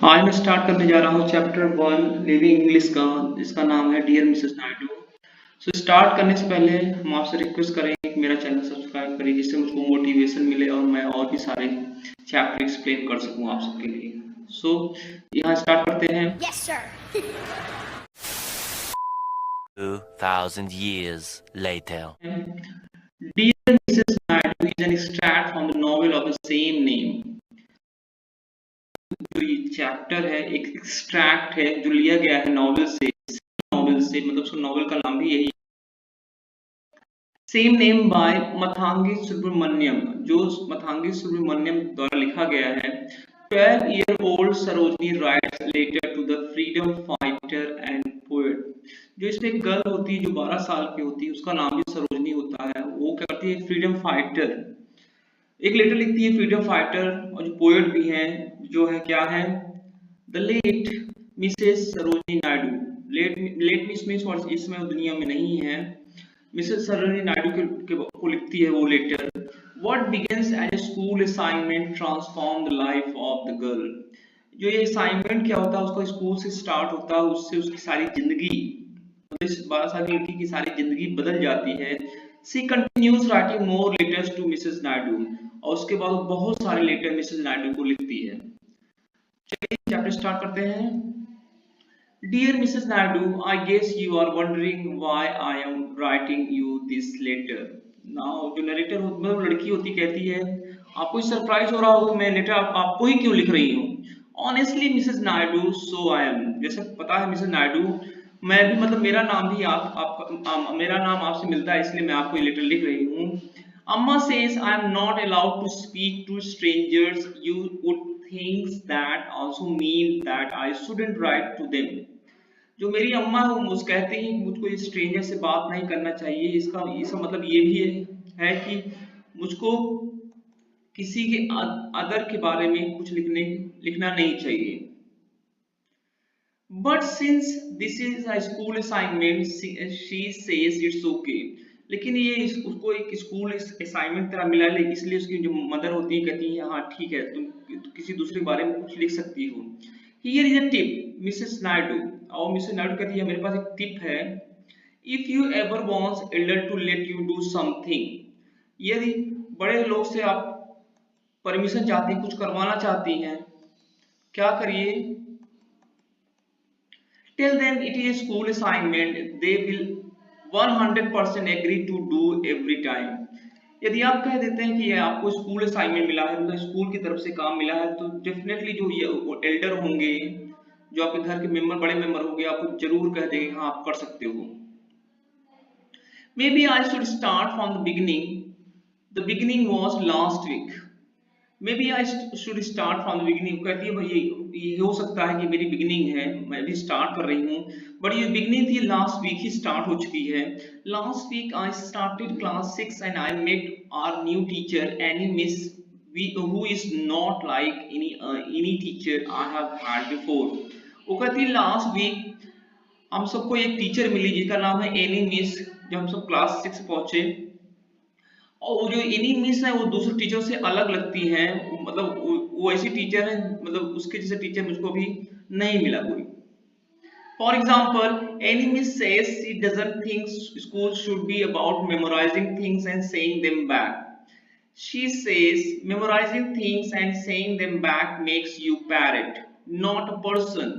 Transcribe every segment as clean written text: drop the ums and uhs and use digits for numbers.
आज मैं स्टार्ट करने जा रहा हूँ चैप्टर 1 लिविंग इंग्लिश का, जिसका नाम है dear Mrs Naidu. So start करने से पहले हम आपसे रिक्वेस्ट करेंगे कि मेरा चैनल सब्सक्राइब करिए, जिससे मुझको मोटिवेशन मिले और मैं और भी सारे चैप्टर एक्सप्लेन कर सकूँ आप सबके लिए। सो यहाँ स्टार्ट करते हैं। Yes, sir. 2,000 years later. Dear Mrs. Naidu is an extract from the novel of the same name. जो ये चैप्टर है एक एक्सट्रैक्ट है जो लिया गया है नॉवेल से, मतलब उसका नॉवेल का नाम भी यही, same name by Mathangi Subramaniam, जो मथांगी सुब्रमण्यम द्वारा लिखा गया है। 12-year-old Sarojini writes letter to the freedom fighter and poet. जो इसमें एक गर्ल होती है जो 12 साल की होती है, उसका नाम भी सरोजनी होता है। वो क्या करती है, फ्रीडम फाइटर, एक लेटर लिखती है फ्रीडम फाइटर, और जो पोएट भी हैं जो है क्या है, the late Mrs Sarojini Naidu. Late miss इस समय दुनिया में नहीं है, मिसेस सरोजनी नायडू को लिखती है वो letter. What begins as a school assignment transform the life of the girl. जो ये असाइनमेंट क्या होता है, उसका स्कूल से स्टार्ट होता है, उससे उसकी सारी जिंदगी, इस 12 साल की लड़की की सारी जिंदगी बदल जाती है। She continues writing more letters to Mrs. Naidu, और उसके बाद वो बहुत सारे लेटर मिसेस नायडू को लिखती है। चलिए चैप्टर स्टार्ट करते हैं। Dear Mrs. Naidu, I guess you are wondering why I am writing you this letter. Now जो नरेटर मतलब लड़की होती कहती है, आपको सरप्राइज हो रहा होगा मैं लेटर आपको ही क्यों लिख रही हूँ। Honestly, Mrs. Naidu, so I am. जैसे पता है मिसेस नायडू, मैं भी मतलब मेरा नाम भी मेरा नाम आपसे मिलता है, इसलिए मैं आपको ये लेटर लिख रही हूँ। Amma says I am not allowed to speak to strangers. You would think that also mean that I shouldn't write to them. जो मेरी अम्मा है वो मुझे कहती हैं मुझको स्ट्रेंजर से बात नहीं करना चाहिए, इसका मतलब ये भी है कि मुझको किसी के अदर के बारे में कुछ लिखना नहीं चाहिए। But since this is a school assignment, she says it's okay. लेकिन ये उसको एक स्कूल असाइनमेंट तरह मिला है, इसलिए उसकी जो मदर होती है कहती है हाँ ठीक है, तुम किसी दूसरे के बारे में कुछ लिख सकती हो। Here is a tip, Mrs Naidu. और मिसेस नायडू कहती है मेरे पास एक टिप है। If you ever want elder to let you do something, यदि बड़े लोग से आप परमिशन चाहती हैं, कुछ करवाना चाहती हैं, क्या करिए, tell them it is a school assignment, they will 100% agree to do every time. यदि आप कह देते हैं कि ये आपको स्कूल असाइनमेंट मिला है, मतलब स्कूल की तरफ से काम मिला है, तो डेफिनेटली जो ये एल्डर होंगे, जो आपके घर के मेंबर, बड़े मेंबर होंगे, आपको जरूर कह देंगे हाँ आप कर सकते हो। Maybe I should start from the beginning. The beginning was last week. Maybe I should start from the beginning. कहती है भाई ये हो सकता है कि मेरी बिगिनिंग है, मैं भी स्टार्ट कर रही हूँ, बट ये बिगिनिंग थी लास्ट वीक ही स्टार्ट हो चुकी है। Last week I started class 6 and I met our new teacher Annie Miss who is not like any teacher I have had before. वो कहती है लास्ट वीक हम सबको एक टीचर मिली जिसका नाम है एनी मिस। जब हम सब क्लास 6 पहुंचे, और वो जो इनी मिस है वो दूसरे टीचर से अलग लगती हैं, मतलब वो ऐसी टीचर है, मतलब उसके जैसे टीचर मुझको भी नहीं मिला कोई। For example, Annie Miss says she doesn't think school should be about memorising things and saying them back. She says memorising things and saying them back makes you parrot, not a person.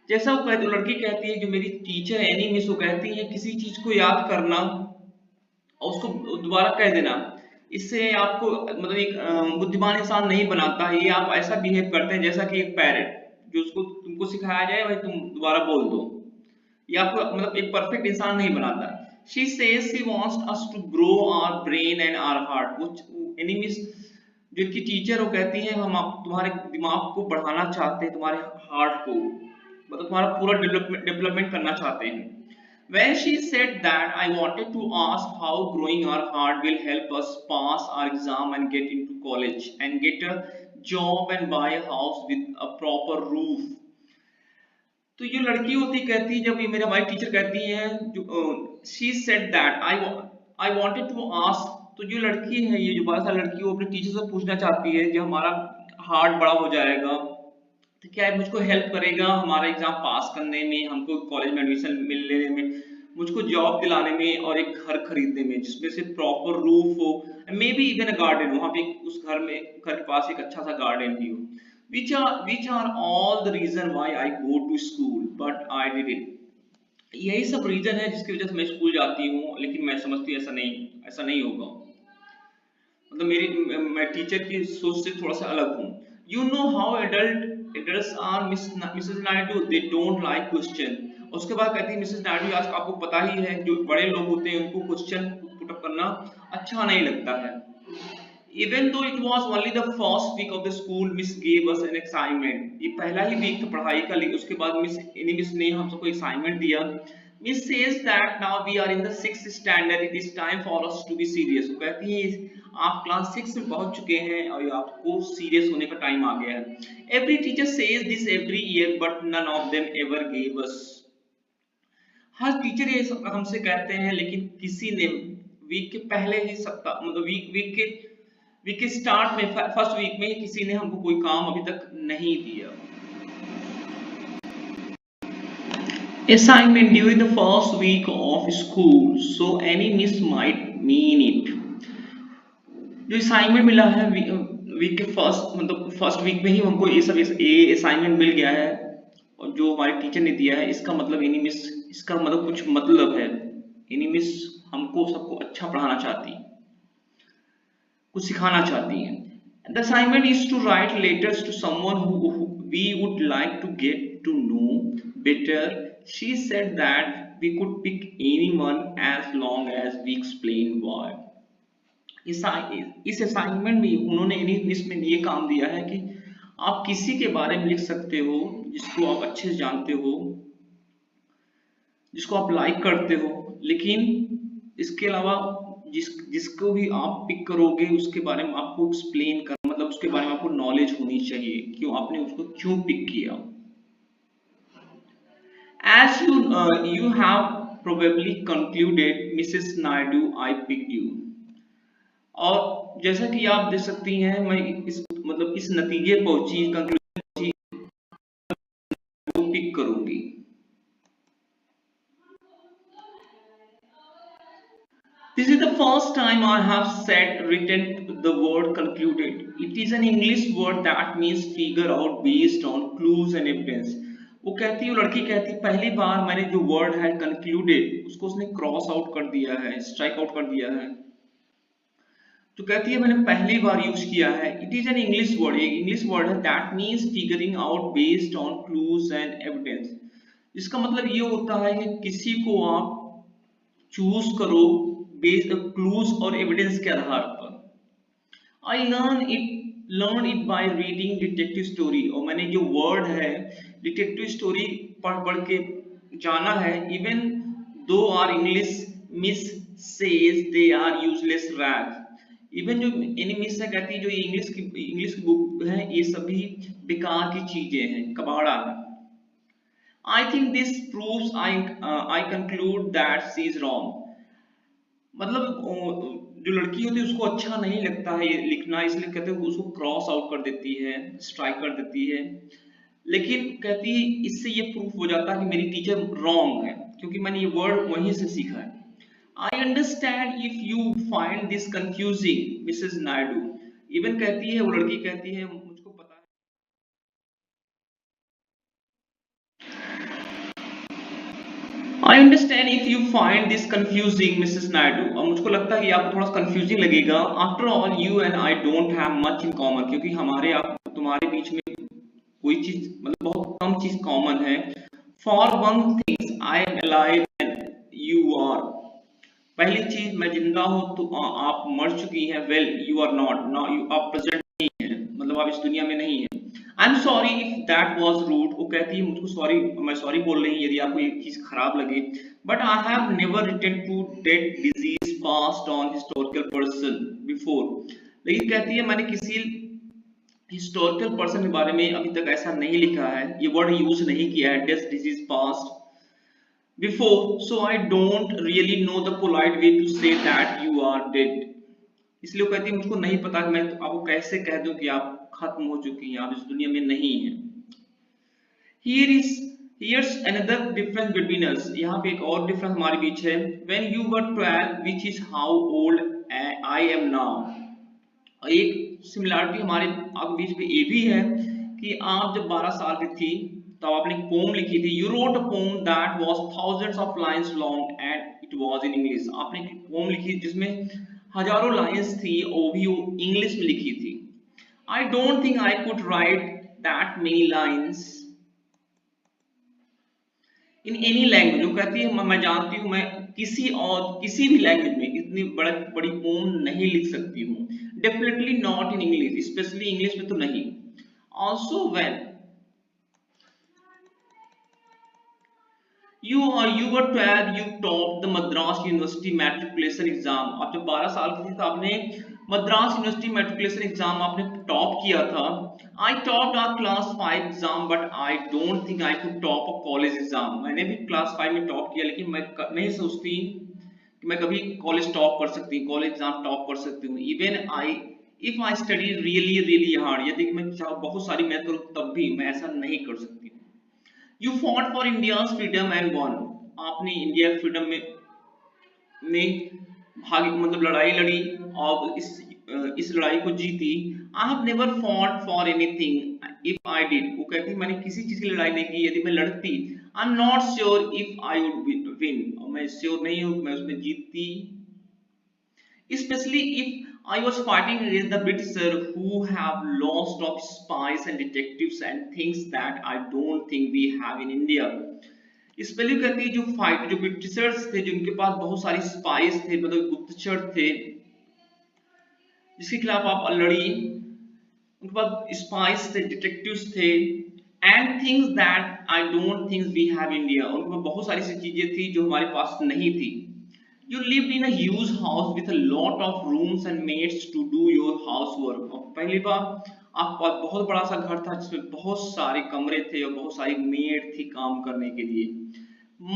जैसा वो कहती, लड़की कहती है, जो मेरी teacher Annie miss वो कहती है किसी चीज को याद करना और उसको दोबारा कह देना, इससे आपको मतलब एक बुद्धिमान इंसान नहीं बनाता है। ये आप ऐसा बिहेव करते हैं जैसा कि एक पैरेट, जो उसको तुमको सिखाया जाए भाई तुम दोबारा बोल दो, ये आपको मतलब एक परफेक्ट इंसान नहीं बनाता। She says she wants us to grow our brain and our heart. वो एनिमीज जो की टीचर वो कहती है हम तुम्हारे दिमाग को बढ़ाना चाहते हैं, तुम्हारे हार्ट को, मतलब तुम्हारा पूरा डेवलपमेंट करना चाहते हैं। When she said that, I wanted to ask how growing our heart will help us pass our exam and get into college and get a job and buy a house with a proper roof. तो ये लड़की होती कहती है, जब ये मेरे हमारी टीचर कहती हैं, जो she said that I wanted to ask तो जो लड़की है, ये जो 12 साल लड़की, वो अपने टीचर से पूछना चाहती है कि हमारा हार्ट बड़ा हो जाएगा तो क्या है मुझको हेल्प करेगा हमारा एग्जाम पास करने में, हमको कॉलेज में एडमिशन मिलने में, मुझको जॉब दिलाने में और एक घर खरीदने में जिसमें से प्रॉपर रूफ हो, may be even a garden, वहां पे उस घर में, घर के पास एक अच्छा सा गार्डन भी हो। Which are all the reason why I go to school but I didn't. यही सब रीजन है जिसकी वजह से मैं स्कूल जाती हूँ, लेकिन मैं समझती हूँ ऐसा नहीं होगा। मतलब मैं टीचर की सोच से थोड़ा सा अलग हूँ। You know how adults are Mrs Naidu, they don't like question. उसके बाद कहती है मिसेस नायडू, आज आपको पता ही है जो बड़े लोग होते हैं उनको क्वेश्चन पुट अप करना अच्छा नहीं लगता है। Even though it was only the first week of the school, Miss gave us an assignment. ये पहला ही वीक था पढ़ाई का, लेकिन उसके बाद मिस ने हम सबको असाइनमेंट दिया। Miss says that now we are in the 6th standard. It is time for us to be serious. वो कहती है आप क्लास 6 में पहुंच चुके हैं और आपको सीरियस होने का टाइम आ गया है। Every teacher says this every year, but none of them ever gave us. Her teacher ये हमसे कहते हैं, लेकिन किसी ने वीक के पहले ही सप्ताह, मतलब वीक के स्टार्ट में, फर्स्ट वीक में किसी ने हमको कोई काम अभी तक नहीं दिया। Assignment during the first week of school, so any miss might mean it. जो असाइनमेंट मिला है वीक के फर्स्ट वीक में ही हमको ये सब असाइनमेंट मिल गया है, और जो हमारे टीचर ने दिया है इसका मतलब एनी मिस, इसका मतलब कुछ मतलब है। एनी मिस हमको सबको अच्छा पढ़ाना चाहती, कुछ सिखाना चाहती हैं। The assignment is to write letters to someone who we would like to get to know better. She said that we could pick anyone as long as we explain why. इस असाइनमेंट में उन्होंने इसमें ये काम दिया है कि आप किसी के बारे में लिख सकते हो जिसको आप अच्छे से जानते हो, जिसको आप लाइक करते हो, लेकिन इसके अलावा जिसको भी आप पिक करोगे उसके बारे में आपको एक्सप्लेन कर, मतलब उसके बारे में आपको नॉलेज होनी चाहिए क्यों आपने उसको क्यों पिक किया। As you have probably concluded, Mrs. Naidu, I picked you. और जैसा कि आप देख सकती हैं, मैं इस नतीजे पहुंची, कंक्लूजन पहुंची, पिक करूंगी। This is the first time I have written the word concluded. It is an English word that means figure out based on clues and evidence. वो कहती है, लड़की कहती, पहली बार मैंने जो वर्ड है concluded, उसको उसने क्रॉस आउट कर दिया है, स्ट्राइक आउट कर दिया है। तो कहती है मैंने पहली बार यूज किया है। It is an English word, एक इंग्लिश वर्ड है, that means figuring out based on clues and evidence. इसका मतलब ये होता है कि किसी को आप चूज करो बेस्ड क्लूज और एविडेंस के आधार पर। I learn it by reading detective story, और मैंने जो वर्ड है डिटेक्टिव स्टोरी पढ़ के जाना है। Even though our English miss says they are useless rag. Even जो एनिमिस है कहती है जो इंग्लिश की बुक है ये सभी बेकार की चीजें हैं, कबाड़ा है। I think this proves I conclude that she is wrong. मतलब जो लड़की होती है उसको अच्छा नहीं लगता है ये लिखना, इसलिए कहते हैं उसको क्रॉस आउट कर देती है, स्ट्राइक कर देती है। लेकिन कहती है इससे ये प्रूफ हो जाता है कि मेरी टीचर रॉन्ग है, क्योंकि मैंने ये वर्ड वहीं से सीखा है। I understand if you find this confusing, Mrs. Naidu. Even कहती है, वो लड़की कहती है मुझको पता है। I understand if you find this confusing, Mrs. Naidu. और मुझको लगता है कि आपको थोड़ा कंफ्यूजिंग लगेगा। After all, you and I don't have much in common. क्योंकि तुम्हारे बीच में कोई चीज, मतलब बहुत कम चीज कॉमन है। For one thing, I am alive and you are. पहली चीज मैं जिंदा हूं तो आप मर चुकी हैं। Well you are not, you आप प्रेजेंट नहीं है, मतलब आप इस दुनिया में नहीं है। I am sorry if that was rude. वो कहती है मुझको सॉरी, मैं सॉरी बोल रही हूं यदि आपको एक चीज खराब लगे। But I have never written to dead disease passed on historical person before. लेकिन कहती है मैंने किसी हिस्टोरिकल पर्सन के बारे में अभी तक ऐसा नहीं लिखा है, ये वर्ड यूज नहीं किया है, death disease past before, so I don't really know the polite way to say that you are dead. इसलिए वो कहती है मुझको नहीं पता कि मैं तो आपको कैसे कह दूं कि आप खत्म हो चुकी हैं, आप इस दुनिया में नहीं हैं। Here is here's another difference between us. यहाँ पे एक और डिफरेंस हमारे बीच है। When you were 12, which is how old I am now. और एक सिमिलरिटी हमारे आपके बीच में ये भी है कि आप जब 12 साल की थी तो आपने एक पोम लिखी थी। You wrote a poem that was thousands of lines long and it was in English. आपने एक पोम लिखी जिसमें हजारों लाइंस थी और वो भी इंग्लिश में लिखी थी। I don't think I could write that many lines in any language. वो कहती है मैं जानती हूँ मैं किसी भी लैंग्वेज में इतनी बड़ी पोम नहीं लिख सकती हूँ। Definitely not in English, specially English में तो नहीं। Also when you were 12, you topped the Madras University matriculation exam. आप जब 12 साल की थी तो आपने मद्रास यूनिवर्सिटी मैट्रिकुलेशन एग्जाम आपने टॉप किया था। I topped our class 5 exam but I don't think I could top a college exam. मैंने भी क्लास 5 में टॉप किया लेकिन मैं नहीं सोचती कि मैं कभी कॉलेज टॉप कर सकती हूँ, कॉलेज एग्जाम टॉप कर सकती हूँ। Even if I study really hard, यदि मैं बहुत सारी मेहनत करूँ तब भी मैं ऐसा नहीं कर सकती। You fought for India's freedom and won. आपने इंडिया फ्रीडम में भाग मतलब लड़ाई लड़ी और इस लड़ाई को जीती। I have never fought for anything. If I did, वो कहती मैंने किसी चीज की लड़ाई नहीं की, यदि मैं लड़ती I'm not sure if I would win. और मैं श्योर नहीं हूँ मैं उसमें जीतती। Especially if I was fighting against the Britishers who have lots of spies and detectives and things that I don't think we have in India. Spelling कहती है जो ब्रिटिशर्स थे जिनके पास बहुत सारी स्पाइस थे मतलब गुप्तचर थे जिसके खिलाफ आप लड़ी, उनके पास स्पाइस थे, डिटेक्टिव्स थे and things that I don't think we have India. उनके पास बहुत सारी सी चीजें थी जो हमारे पास नहीं थी। You lived in a huge house with a lot of rooms and maids to do your housework. और पहली बार आपका बहुत बड़ा सा घर था जिसमें बहुत सारे कमरे थे और बहुत सारी मेड थी काम करने के लिए।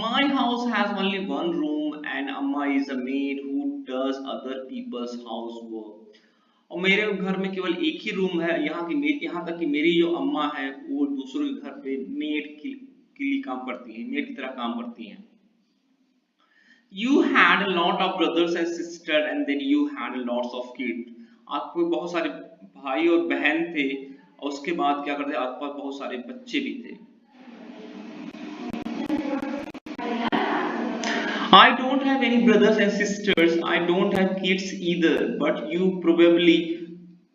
My house has only one room and Amma is a maid who does other people's housework. और मेरे घर में केवल एक ही रूम है, यहाँ तक कि मेरी जो अम्मा है वो दूसरों के घर पे मेड के लिए काम करती है, मेड की तरह काम करती हैं। You had a lot of brothers and sisters and then you had lots of kids. आपको बहुत सारे भाई और बहन थे और उसके बाद क्या करते आपके पास बहुत सारे बच्चे भी थे। I don't have any brothers and sisters. I don't have kids either. But you probably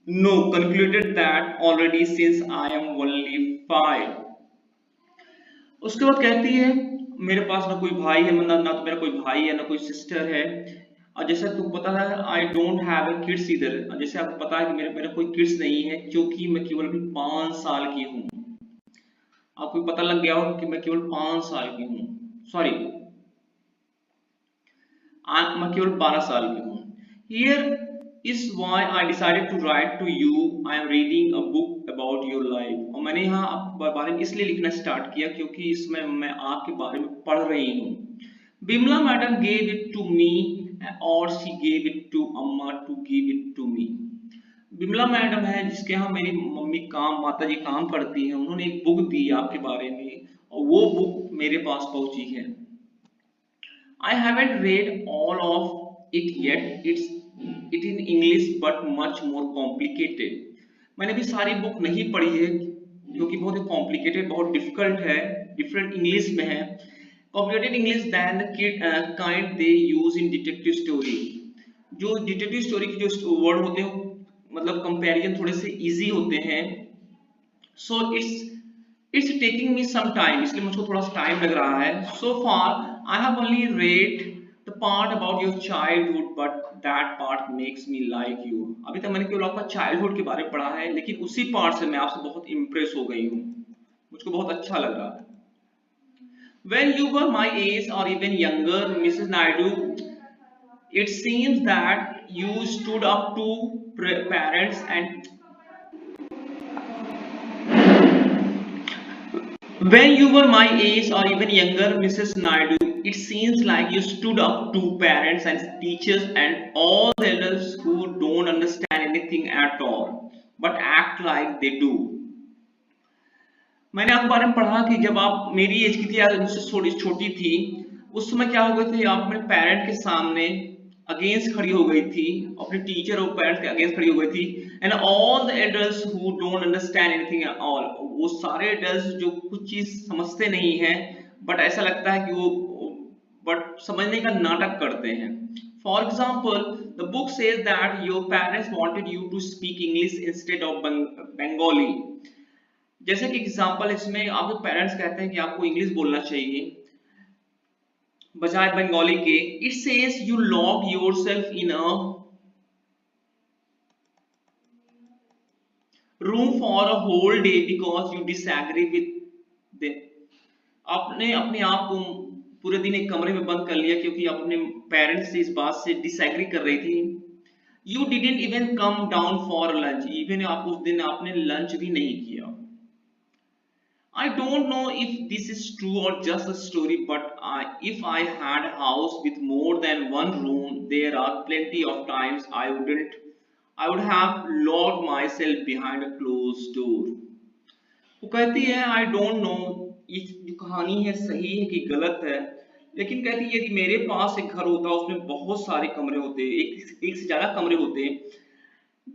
know concluded that already since I am only 5. उसके बाद कहती है मेरे पास ना कोई भाई है, ना तो मेरा कोई भाई है ना कोई सिस्टर है। और जैसा तुमको पता है I don't have a kids इधर, जैसे आपको पता है कि मेरा कोई किड्स नहीं है क्योंकि मैं केवल अभी 5 साल की हूँ। आपको पता लग गया हो कि मैं केवल 5 साल की हूँ, सॉरी मैं केवल 12 साल की हूँ। Here is why I decided to write to you. I am reading a book about your life. और मैंने यहाँ आपके बारे में इसलिए लिखना स्टार्ट किया क्योंकि इसमें मैं आपके बारे में पढ़ रही हूँ। Bimla madam gave it to me or she gave it to Amma to give it to me. Bimla madam है जिसके यहाँ मेरी माता जी काम करती हैं, उन्होंने एक बुक दी आपके बारे में और वो बुक मेरे पास पहुंची है। I haven't read all of it yet. It in English but much more complicated. मैंने भी सारी बुक नहीं पढ़ी है क्योंकि बहुत ही कॉम्प्लिकेटेड, बहुत डिफिकल्ट है, डिफरेंट इंग्लिश में है। Complicated English than the kind they use in detective story. जो डिटेक्टिव स्टोरी के जो वर्ड होते हैं मतलब कंपैरिजन थोड़े से इजी होते हैं। So it's taking me some time, इसलिए मुझको थोड़ा सा टाइम लग रहा है। So far I have only read the part about your childhood, but that part makes me like you. अभी तक मैंने केवल आपका चाइल्डहुड के बारे में पढ़ा है लेकिन उसी पार्ट से मैं आपसे बहुत इम्प्रेस हो गई हूँ, मुझको बहुत अच्छा लग रहा है। When you were my age or even younger, Mrs. Naidu, it seems that you stood up to parents and When you were my age or even younger, Mrs. Naidu, it seems like you stood up to parents and teachers and all the elders who don't understand anything at all, but act like they do. मैंने आपके बारे में पढ़ा कि जब आप मेरी as की थी या मुझसे थोड़ी छोटी थी, उस समय क्या हो गए थे, आप अपने पेरेंट के सामने अगेंस्ट खड़ी हो गई थी, अपने टीचर और पेरेंट्स के अगेंस्ट खड़ी हो गई थी, and all the adults who don't understand anything at all, वो सारे एडल्ट्स जो कुछ चीज समझते नहीं हैं, बट ऐसा लगता है कि वो बट समझने का नाटक करते हैं. For example, the book says that your parents wanted you to speak English instead of Bengali. जैसे कि एग्जाम्पल, इसमें आपके पेरेंट्स कहते हैं कि आपको इंग्लिश बोलना चाहिए बजाय बंगाली के. It says you lock yourself in a room for a whole day because you disagree with them. आपने अपने आप को पूरे दिन एक कमरे में बंद कर लिया क्योंकि आप अपने पेरेंट्स से इस बात से डिसएग्री कर रही थी. You didn't even come down for lunch, even आप उस दिन आपने लंच भी नहीं किया. I don't know if this is true or just a story, but if I had a house with more than one room, there are plenty of times I would have locked myself behind a closed door. वो कहती है I don't know ये जो कहानी है सही है कि गलत है, लेकिन कहती है यदि मेरे पास एक घर होता उसमें बहुत सारे कमरे होते, एक से ज्यादा कमरे होते,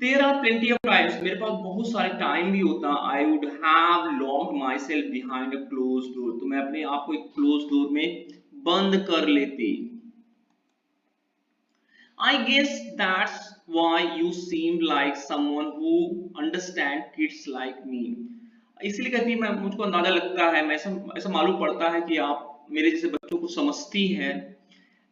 there are plenty of times, मेरे पास बहुत सारे टाइम भी होता, I would have locked myself behind a close door, तो मैं अपने आप को एक क्लोज डोर में बंद कर लेती. I guess that's why you seem like someone who understand kids like me. इसलिए कहती है, मैं मुझको अंदाजा लगता है, मैं ऐसा मालूम पड़ता है कि आप मेरे जैसे बच्चों को समझती हैं.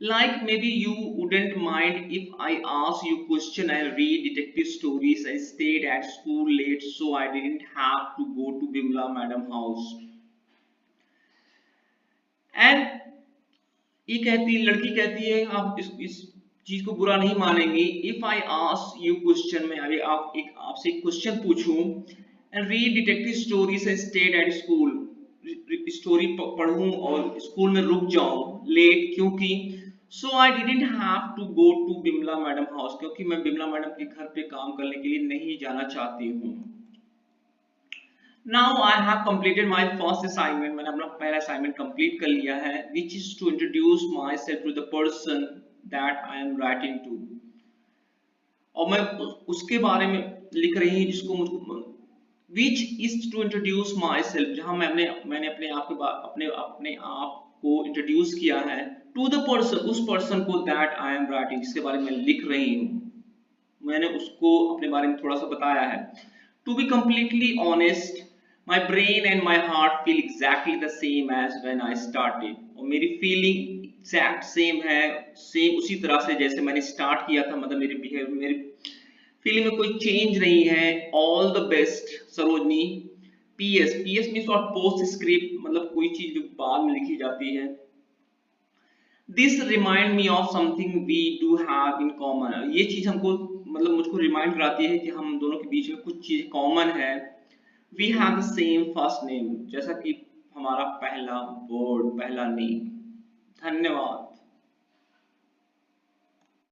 Like maybe you wouldn't mind if I asked you question and read detective stories and stayed at school late so I didn't have to go to Bimla madam house. And ये कहती लड़की कहती है, आप इस चीज को बुरा नहीं मानेंगी. If I ask you question, मैं अभी आपसे एक क्वेश्चन पूछूं and read detective stories and stayed at school, story पढ़ूं और स्कूल में रुक जाऊं लेट, क्योंकि So I didn't have to go to Bimla madam house, क्योंकि मैं बिमला मैडम के घर पे काम करने के लिए नहीं जाना चाहती हूँ. Now I have completed my first assignment, मैंने अपना पहला असाइनमेंट कंप्लीट कर लिया है, which is to introduce myself to the person that I am writing to. और मैं उसके बारे में लिख रही हूँ जिसको मुझको, which is to introduce myself, जहाँ मैंने अपने आप को इंट्रोड्यूस किया है, टू द पर्सन, उस पर्सन को, दैट आई एम राइटिंग, जिसके बारे में लिख रही हूँ, मैंने उसको अपने बारे में थोड़ा सा बताया है. To be completely honest, my brain and my heart feel exactly the same as when I started, और मेरी फीलिंग एग्जैक्ट सेम है, सेम उसी तरह से जैसे मैंने स्टार्ट किया था, मतलब मेरी फीलिंग में कोई चेंज नहीं है. All the best Sarojini. PS means और पोस्ट स्क्रिप्ट, मतलब कोई चीज जो बाद में लिखी जाती है. This remind me of something we do have in common, ये चीज हमको मतलब मुझको रिमाइंड कराती है कि हम दोनों के बीच में कुछ चीज कॉमन है. We have the same first name, जैसा कि हमारा पहला वर्ड, पहला नेम. धन्यवाद.